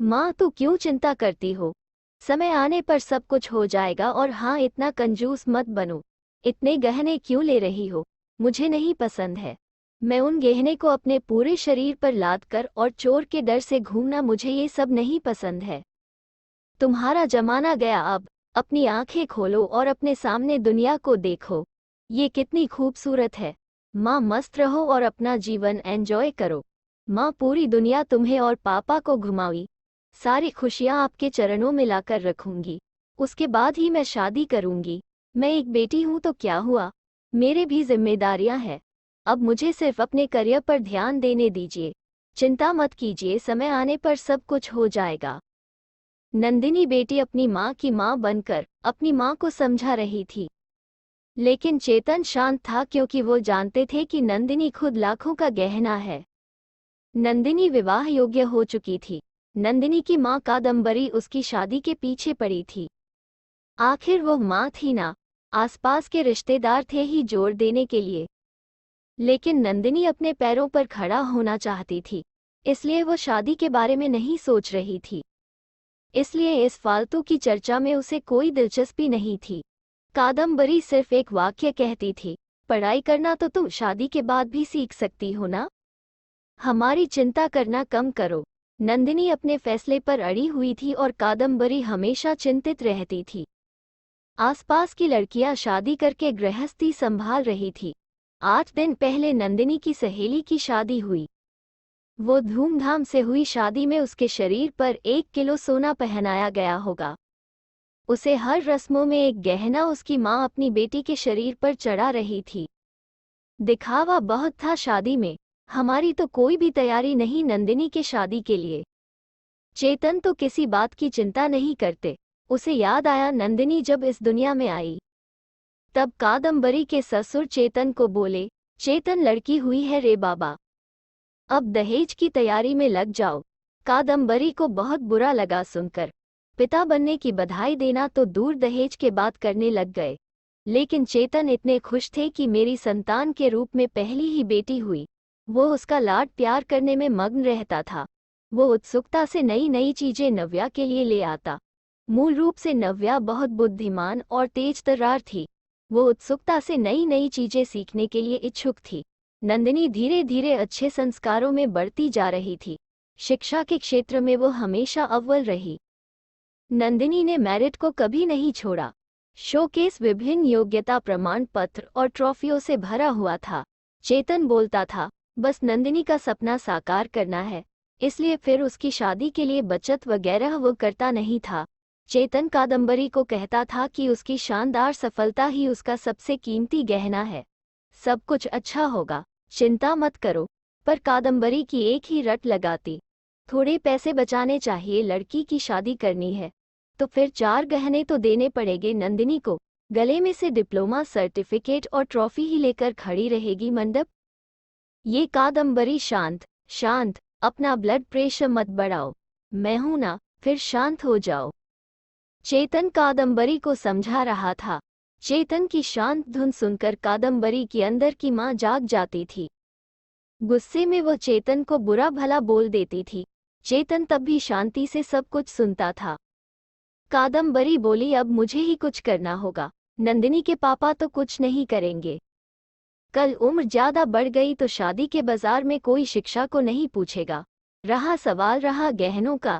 माँ तू क्यों चिंता करती हो? समय आने पर सब कुछ हो जाएगा। और हाँ, इतना कंजूस मत बनो। इतने गहने क्यों ले रही हो? मुझे नहीं पसंद है। मैं उन गहने को अपने पूरे शरीर पर लाद कर और चोर के डर से घूमना, मुझे ये सब नहीं पसंद है। तुम्हारा जमाना गया अब। अपनी आंखें खोलो और अपने सामने दुनिया को देखो। ये कितनी खूबसूरत है। माँ मस्त रहो और अपना जीवन एंजॉय करो। माँ पूरी दुनिया तुम्हें और पापा को घुमाई। सारी खुशियाँ आपके चरणों में लाकर रखूंगी। उसके बाद ही मैं शादी करूंगी। मैं एक बेटी हूँ तो क्या हुआ, मेरे भी जिम्मेदारियां हैं। अब मुझे सिर्फ अपने करियर पर ध्यान देने दीजिए। चिंता मत कीजिए, समय आने पर सब कुछ हो जाएगा। नंदिनी बेटी अपनी माँ की माँ बनकर अपनी माँ को समझा रही थी। लेकिन चेतन शांत था, क्योंकि वो जानते थे कि नंदिनी खुद लाखों का गहना है। नंदिनी विवाह योग्य हो चुकी थी। नंदिनी की माँ कादम्बरी उसकी शादी के पीछे पड़ी थी। आखिर वो माँ थी ना, आसपास के रिश्तेदार थे ही जोर देने के लिए। लेकिन नंदिनी अपने पैरों पर खड़ा होना चाहती थी, इसलिए वो शादी के बारे में नहीं सोच रही थी। इसलिए इस फालतू की चर्चा में उसे कोई दिलचस्पी नहीं थी। कादम्बरी सिर्फ एक वाक्य कहती थी, पढ़ाई करना तो तुम शादी के बाद भी सीख सकती हो ना। हमारी चिंता करना कम करो। नंदिनी अपने फैसले पर अड़ी हुई थी और कादम्बरी हमेशा चिंतित रहती थी। आसपास की लड़कियां शादी करके गृहस्थी संभाल रही थी। 8 दिन पहले नंदिनी की सहेली की शादी हुई। वो धूमधाम से हुई शादी में उसके शरीर पर 1 किलो सोना पहनाया गया होगा। उसे हर रस्मों में एक गहना उसकी माँ अपनी बेटी के शरीर पर चढ़ा रही थी। दिखावा बहुत था शादी में। हमारी तो कोई भी तैयारी नहीं नंदिनी के शादी के लिए। चेतन तो किसी बात की चिंता नहीं करते। उसे याद आया नंदिनी जब इस दुनिया में आई। तब कादम्बरी के ससुर चेतन को बोले, चेतन लड़की हुई है रे बाबा, अब दहेज की तैयारी में लग जाओ। कादम्बरी को बहुत बुरा लगा सुनकर। पिता बनने की बधाई देना तो दूर, दहेज के बात करने लग गए। लेकिन चेतन इतने खुश थे कि मेरी संतान के रूप में पहली ही बेटी हुई। वो उसका लाड प्यार करने में मग्न रहता था। वो उत्सुकता से नई नई चीजें नव्या के लिए ले आता। मूल रूप से नव्या बहुत बुद्धिमान और तेज तर्रार थी। वो उत्सुकता से नई नई चीजें सीखने के लिए इच्छुक थी। नंदिनी धीरे धीरे अच्छे संस्कारों में बढ़ती जा रही थी। शिक्षा के क्षेत्र में वो हमेशा अव्वल रही। नंदिनी ने मेरिट को कभी नहीं छोड़ा। शोकेस विभिन्न योग्यता प्रमाण पत्र और ट्रॉफियों से भरा हुआ था। चेतन बोलता था, बस नंदिनी का सपना साकार करना है, इसलिए फिर उसकी शादी के लिए बचत वगैरह वो करता नहीं था। चेतन कादम्बरी को कहता था कि उसकी शानदार सफलता ही उसका सबसे कीमती गहना है। सब कुछ अच्छा होगा, चिंता मत करो। पर कादम्बरी की एक ही रट लगाती, थोड़े पैसे बचाने चाहिए, लड़की की शादी करनी है तो फिर 4 गहने तो देने पड़ेंगे नंदिनी को। गले में से डिप्लोमा सर्टिफिकेट और ट्रॉफी ही लेकर खड़ी रहेगी मंडप। ये कादम्बरी, शांत शांत, अपना ब्लड प्रेशर मत बढ़ाओ। मैं हूं ना, फिर शांत हो जाओ। चेतन कादम्बरी को समझा रहा था। चेतन की शांत धुन सुनकर कादम्बरी की अंदर की मां जाग जाती थी। गुस्से में वो चेतन को बुरा भला बोल देती थी। चेतन तब भी शांति से सब कुछ सुनता था। कादम्बरी बोली, अब मुझे ही कुछ करना होगा। नंदिनी के पापा तो कुछ नहीं करेंगे। कल उम्र ज्यादा बढ़ गई तो शादी के बाजार में कोई शिक्षा को नहीं पूछेगा। रहा सवाल रहा गहनों का,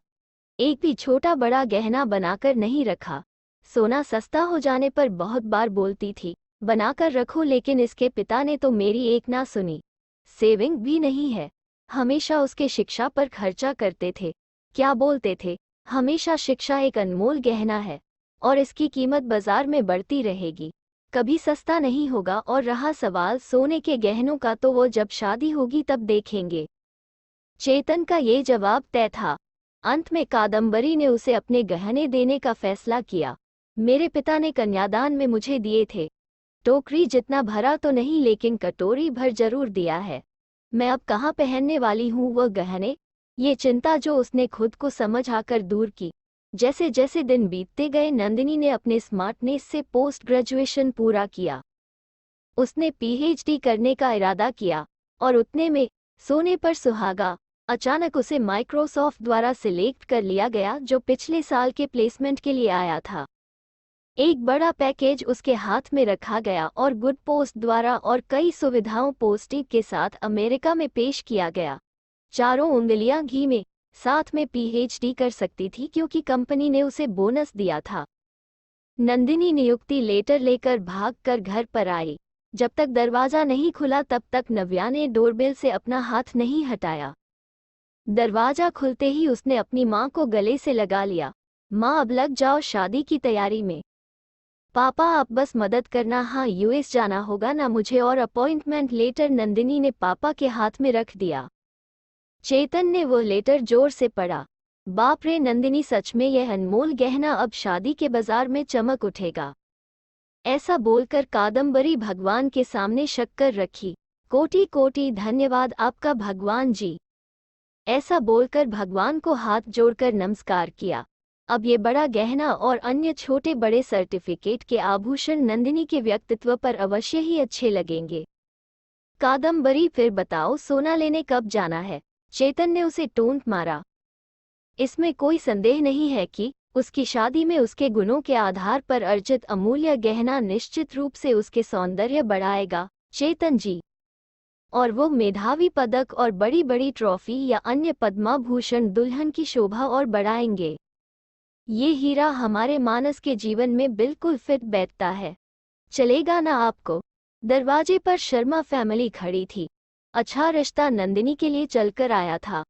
एक भी छोटा बड़ा गहना बनाकर नहीं रखा। सोना सस्ता हो जाने पर बहुत बार बोलती थी, बनाकर रखो, लेकिन इसके पिता ने तो मेरी एक ना सुनी। सेविंग भी नहीं है। हमेशा उसके शिक्षा पर खर्चा करते थे। क्या बोलते थे, हमेशा शिक्षा एक अनमोल गहना है और इसकी कीमत बाजार में बढ़ती रहेगी, कभी सस्ता नहीं होगा। और रहा सवाल सोने के गहनों का, तो वो जब शादी होगी तब देखेंगे। चेतन का ये जवाब तय था। अंत में कादम्बरी ने उसे अपने गहने देने का फैसला किया। मेरे पिता ने कन्यादान में मुझे दिए थे। टोकरी जितना भरा तो नहीं, लेकिन कटोरी भर जरूर दिया है। मैं अब कहाँ पहनने वाली हूँ वह गहने, ये चिंता जो उसने खुद को समझ आकर दूर की। जैसे जैसे दिन बीतते गए नंदिनी ने अपने स्मार्टनेस से पोस्ट ग्रेजुएशन पूरा किया। उसने पीएचडी करने का इरादा किया और उतने में सोने पर सुहागा, अचानक उसे माइक्रोसॉफ्ट द्वारा सिलेक्ट कर लिया गया, जो पिछले साल के प्लेसमेंट के लिए आया था। एक बड़ा पैकेज उसके हाथ में रखा गया और गुड पोस्ट द्वारा और कई सुविधाओं पोस्टिंग के साथ अमेरिका में पेश किया गया। चारों उंगलियां घी में, साथ में पीएचडी कर सकती थी क्योंकि कंपनी ने उसे बोनस दिया था। नंदिनी नियुक्ति लेटर लेकर भागकर घर पर आई। जब तक दरवाजा नहीं खुला तब तक नव्या ने डोरबेल से अपना हाथ नहीं हटाया। दरवाजा खुलते ही उसने अपनी माँ को गले से लगा लिया। माँ, अब लग जाओ शादी की तैयारी में। पापा, आप बस मदद करना। हाँ, यूएस जाना होगा ना मुझे, और अपॉइंटमेंट लेटर नंदिनी ने पापा के हाथ में रख दिया। चेतन ने वो लेटर जोर से पढ़ा। बाप रे नंदिनी, सच में यह अनमोल गहना अब शादी के बाजार में चमक उठेगा। ऐसा बोलकर कादम्बरी भगवान के सामने शक्कर रखी। कोटि कोटि धन्यवाद आपका भगवान जी। ऐसा बोलकर भगवान को हाथ जोड़कर नमस्कार किया। अब ये बड़ा गहना और अन्य छोटे बड़े सर्टिफिकेट के आभूषण नंदिनी के व्यक्तित्व पर अवश्य ही अच्छे लगेंगे। कादम्बरी, फिर बताओ सोना लेने कब जाना है? चेतन ने उसे टोंट मारा। इसमें कोई संदेह नहीं है कि उसकी शादी में उसके गुणों के आधार पर अर्जित अमूल्य गहना निश्चित रूप से उसके सौंदर्य बढ़ाएगा, चेतन जी। और वो मेधावी पदक और बड़ी बड़ी ट्रॉफी या अन्य पद्माभूषण दुल्हन की शोभा और बढ़ाएंगे। ये हीरा हमारे मानस के जीवन में बिल्कुल फिट बैठता है। चलेगा ना आपको? दरवाजे पर शर्मा फैमिली खड़ी थी। अच्छा रिश्ता नंदिनी के लिए चलकर आया था।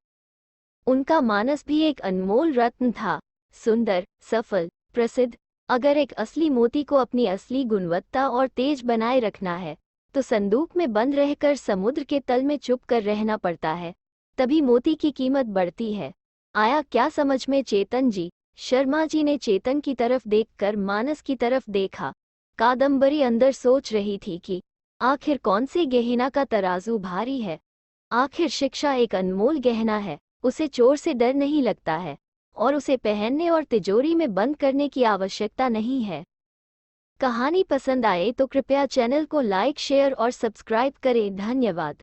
उनका मानस भी एक अनमोल रत्न था, सुंदर, सफल, प्रसिद्ध। अगर एक असली मोती को अपनी असली गुणवत्ता और तेज बनाए रखना है तो संदूक में बंद रहकर समुद्र के तल में चुप कर रहना पड़ता है, तभी मोती की कीमत बढ़ती है। आया क्या समझ में चेतन जी? शर्मा जी ने चेतन की तरफ देखकर मानस की तरफ देखा। कादम्बरी अंदर सोच रही थी कि आखिर कौन से गहना का तराजू भारी है। आखिर शिक्षा एक अनमोल गहना है, उसे चोर से डर नहीं लगता है और उसे पहनने और तिजोरी में बंद करने की आवश्यकता नहीं है। कहानी पसंद आए तो कृपया चैनल को लाइक, शेयर और सब्सक्राइब करें। धन्यवाद।